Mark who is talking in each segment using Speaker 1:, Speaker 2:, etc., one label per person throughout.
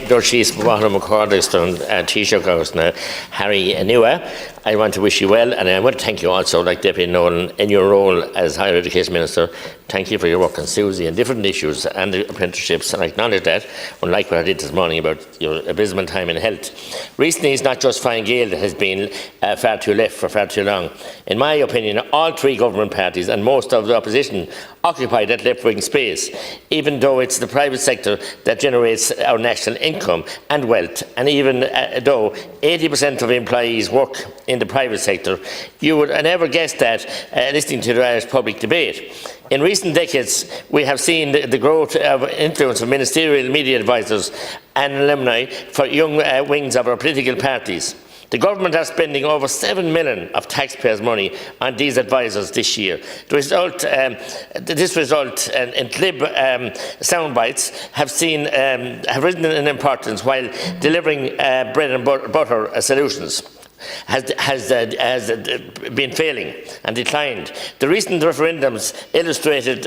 Speaker 1: Dorchis Bottom Cordiston, Taoiseach Harry Nua. I want to wish you well, and I want to thank you also, like Deputy Nolan, in your role as Higher Education Minister. Thank you for your work on Susie and different issues and the apprenticeships, and I acknowledge that, unlike what I did this morning about your abysmal time in health. Recently, it's not just Fine Gael that has been far too left for far too long. In my opinion, all three government parties and most of the opposition occupy that left-wing space, even though it's the private sector that generates our national income and wealth, and even though 80% of employees work in the private sector. You would never guess that listening to the Irish public debate. In recent decades, we have seen the growth of influence of ministerial media advisors and alumni for young wings of our political parties. The government are spending over 7 million of taxpayers' money on these advisors this year. This result in glib sound bites have risen in importance while delivering bread and butter solutions. Has been failing and declined. The recent referendums illustrated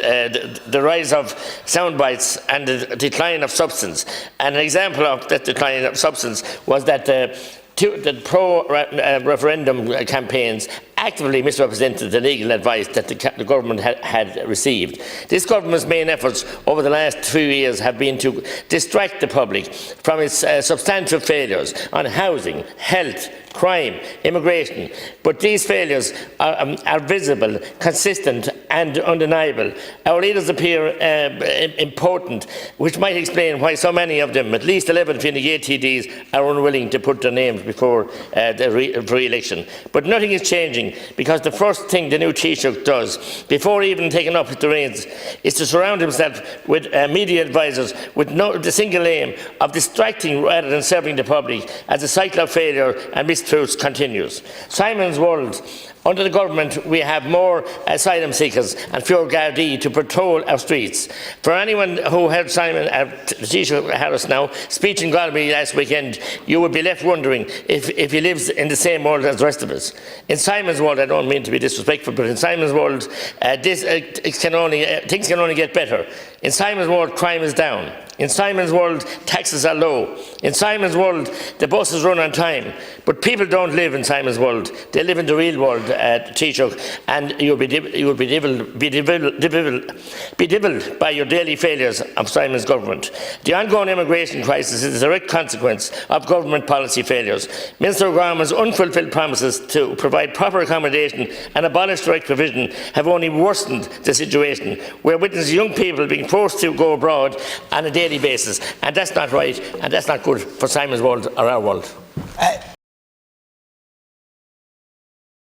Speaker 1: the rise of soundbites and the decline of substance. And an example of that decline of substance was that the pro-referendum campaigns actively misrepresented the legal advice that the government had received. This government's main efforts over the last 2 years have been to distract the public from its substantive failures on housing, health, crime, immigration. But these failures are visible, consistent and undeniable. Our leaders appear important, which might explain why so many of them, at least 11 Fine Gael TDs, are unwilling to put their names before the re-election. But nothing is changing, because the first thing the new Taoiseach does, before even taking up the reins, is to surround himself with media advisors with the single aim of distracting rather than serving the public, as the cycle of failure and mistruths continues. Simon's World. Under the government, we have more asylum seekers and fewer Gardaí to patrol our streets. For anyone who heard Simon Taoiseach Harris now speech in Galway last weekend, you would be left wondering if he lives in the same world as the rest of us. In Simon's world, I don't mean to be disrespectful, but in Simon's world, things can only get better. In Simon's world, crime is down. In Simon's world, taxes are low. In Simon's world, the buses run on time. But people don't live in Simon's world. They live in the real world, Taoiseach, and you'll be devilled by your daily failures of Simon's government. The ongoing immigration crisis is a direct consequence of government policy failures. Minister O'Gorman's unfulfilled promises to provide proper accommodation and abolish direct provision have only worsened the situation. We're witnessing young people being forced to go abroad on a daily basis, and that's not right, and that's not good for Simon's world or our world.